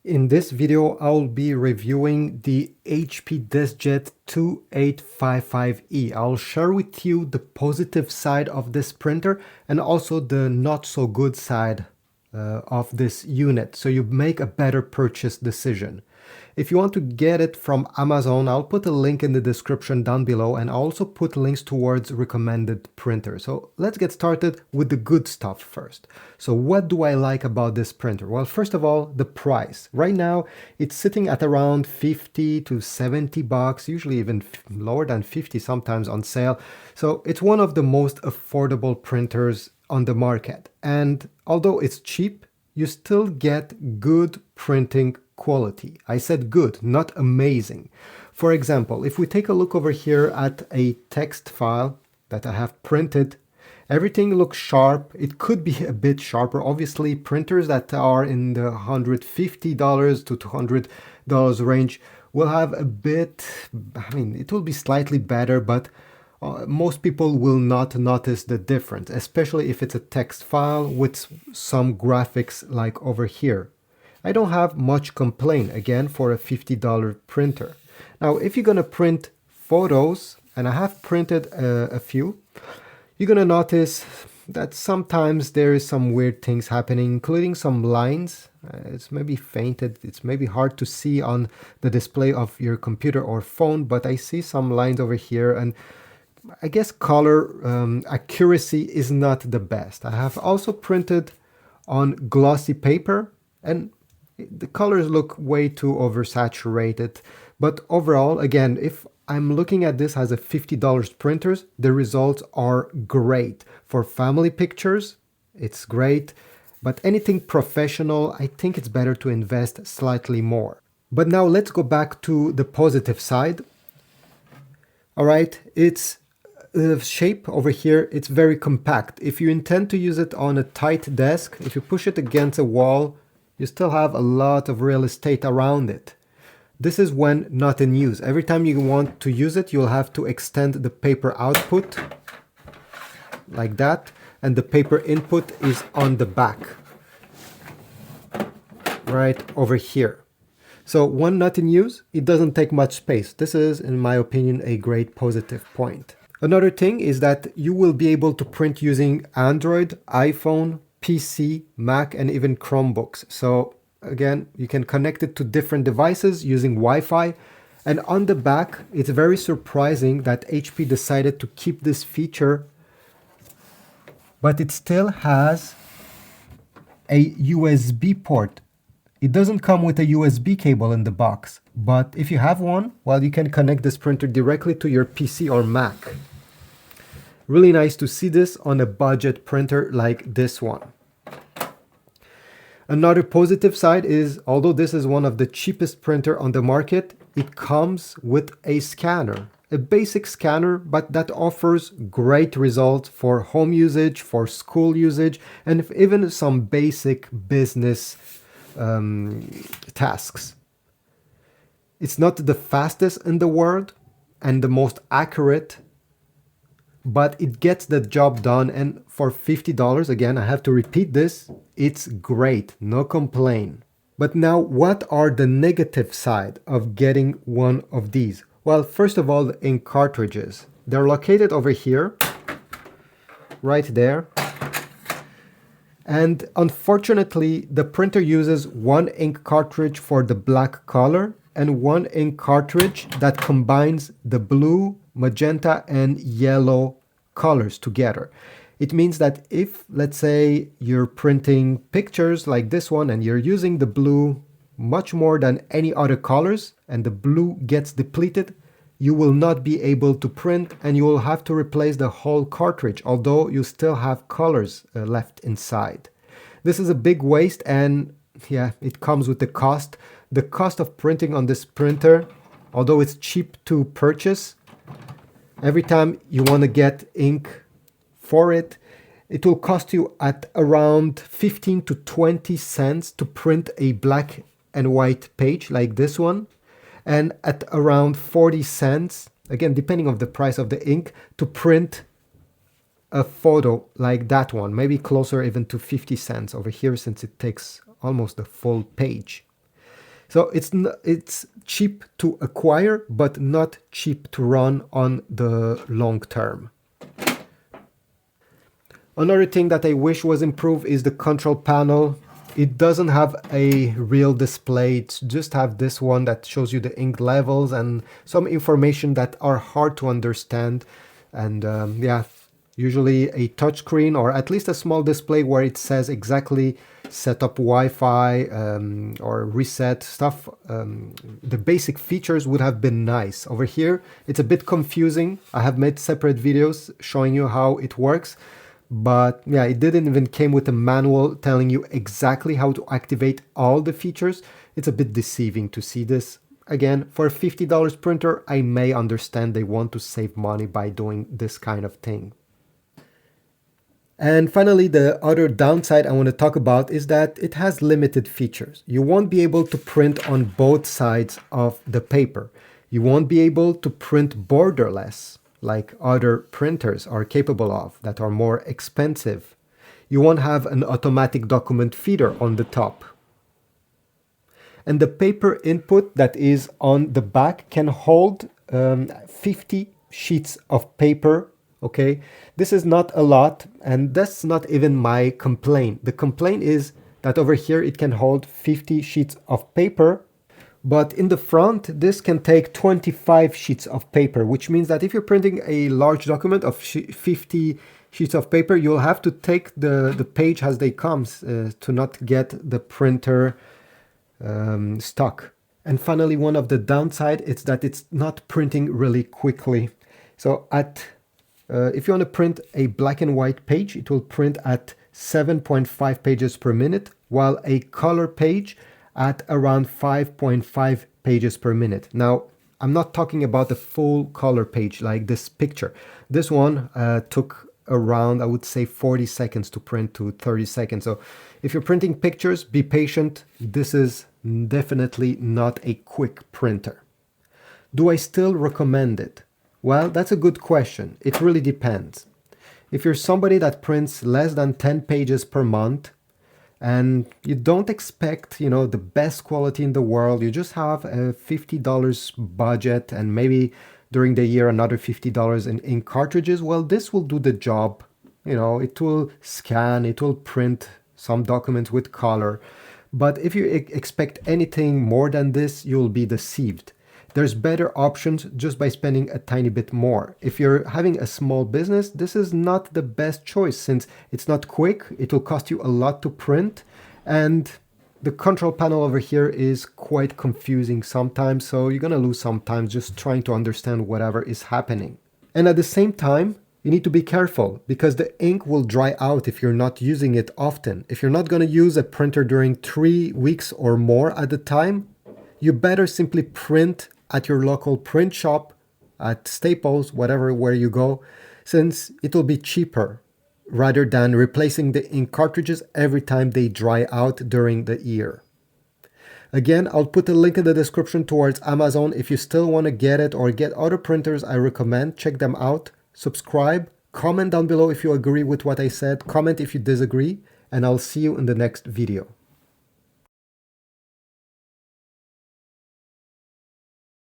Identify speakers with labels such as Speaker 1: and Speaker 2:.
Speaker 1: In this video, I'll be reviewing the HP DeskJet 2855E. I'll share with you the positive side of this printer and also the not so good side of this unit, so you make a better purchase decision. If you want to get it from Amazon, I'll put a link in the description down below, and I'll also put links towards recommended printers. So let's get started with the good stuff first. So what do I like about this printer? Well, first of all, the price. Right now, it's sitting at around 50 to 70 bucks, usually even lower than 50 sometimes on sale. So it's one of the most affordable printers on the market. And although it's cheap, you still get good printing quality. I said good, not amazing. For example, if we take a look over here at a text file that I have printed, everything looks sharp. It could be a bit sharper. Obviously, printers that are in the $150 to $200 range will have a bit, it will be slightly better, but most people will not notice the difference, especially if it's a text file with some graphics like over here. I don't have much complaint, again, for a $50 printer. Now, if you're going to print photos, and I have printed a few, you're going to notice that sometimes there is some weird things happening, including some lines. It's maybe fainted. It's maybe hard to see on the display of your computer or phone, but I see some lines over here, and I guess color accuracy is not the best. I have also printed on glossy paper, and the colors look way too oversaturated. But overall, again, if I'm looking at this as a $50 printers, the results are great. For family pictures, it's great. But anything professional, I think it's better to invest slightly more. But now let's go back to the positive side. All right, it's the shape over here, it's very compact. If you intend to use it on a tight desk, if you push it against a wall, you still have a lot of real estate around it. This is when not in use. Every time you want to use it, you'll have to extend the paper output like that, and the paper input is on the back, right over here. So when not in use, it doesn't take much space. This is, in my opinion, a great positive point. Another thing is that you will be able to print using Android, iPhone, PC, Mac, and even Chromebooks. So again, you can connect it to different devices using Wi-Fi. And on the back, it's very surprising that HP decided to keep this feature, but it still has a USB port. It doesn't come with a USB cable in the box, but if you have one, well, you can connect this printer directly to your PC or Mac. Really nice to see this on a budget printer like this one. Another positive side is, although this is one of the cheapest printer on the market, it comes with a scanner. A basic scanner, but that offers great results for home usage, for school usage, and even some basic business tasks. It's not the fastest in the world and the most accurate, but it gets the job done, and for $50, again, I have to repeat this, it's great, no complaint. But now, what are the negative side of getting one of these? Well, first of all, the ink cartridges. They're located over here, right there. And unfortunately, the printer uses one ink cartridge for the black color and one ink cartridge that combines the blue, magenta, and yellow colors together. It means that if, let's say, you're printing pictures like this one and you're using the blue much more than any other colors, and the blue gets depleted, you will not be able to print, and you will have to replace the whole cartridge, although you still have colors left inside. This is a big waste, and yeah, it comes with the cost. The cost of printing on this printer, although it's cheap to purchase, every time you want to get ink for it, it will cost you at around 15 to 20 cents to print a black and white page like this one, and at around 40 cents, again, depending on the price of the ink, to print a photo like that one, maybe closer even to 50 cents over here, since it takes almost the full page. So it's cheap to acquire, but not cheap to run on the long term. Another thing that I wish was improved is the control panel. It doesn't have a real display. It's just have this one that shows you the ink levels and some information that are hard to understand. And yeah, usually a touchscreen or at least a small display where it says exactly set up Wi-Fi or reset stuff. The basic features would have been nice. Over here, it's a bit confusing. I have made separate videos showing you how it works. But yeah, it didn't even came with a manual telling you exactly how to activate all the features. It's a bit deceiving to see this. Again, for a $50 printer, I may understand they want to save money by doing this kind of thing. And finally, the other downside I want to talk about is that it has limited features. You won't be able to print on both sides of the paper. You won't be able to print borderless, like other printers are capable of that are more expensive. You won't have an automatic document feeder on the top. And the paper input that is on the back can hold 50 sheets of paper. Okay, this is not a lot, and that's not even my complaint. The complaint is that over here it can hold 50 sheets of paper. But in the front, this can take 25 sheets of paper, which means that if you're printing a large document of 50 sheets of paper, you'll have to take the page as they come to not get the printer stuck. And finally, one of the downside is that it's not printing really quickly. So if you want to print a black and white page, it will print at 7.5 pages per minute, while a color page at around 5.5 pages per minute. Now, I'm not talking about the full color page like this picture. This one took around, I would say, 40 seconds to print to 30 seconds. So if you're printing pictures, be patient. This is definitely not a quick printer. Do I still recommend it? Well, that's a good question. It really depends. If you're somebody that prints less than 10 pages per month, and you don't expect, the best quality in the world, you just have a $50 budget and maybe during the year another $50 in ink cartridges, well, this will do the job. It will scan, it will print some documents with color. But if you expect anything more than this, you'll be deceived. There's better options just by spending a tiny bit more. If you're having a small business, this is not the best choice since it's not quick, it will cost you a lot to print, and the control panel over here is quite confusing sometimes, so you're gonna lose some time just trying to understand whatever is happening. And at the same time, you need to be careful because the ink will dry out if you're not using it often. If you're not gonna use a printer during 3 weeks or more at a time, you better simply print at your local print shop, at Staples, where you go, since it will be cheaper rather than replacing the ink cartridges every time they dry out during the year. Again, I'll put a link in the description towards Amazon. If you still want to get it or get other printers I recommend, check them out. Subscribe, comment down below if you agree with what I said, comment if you disagree, and I'll see you in the next video.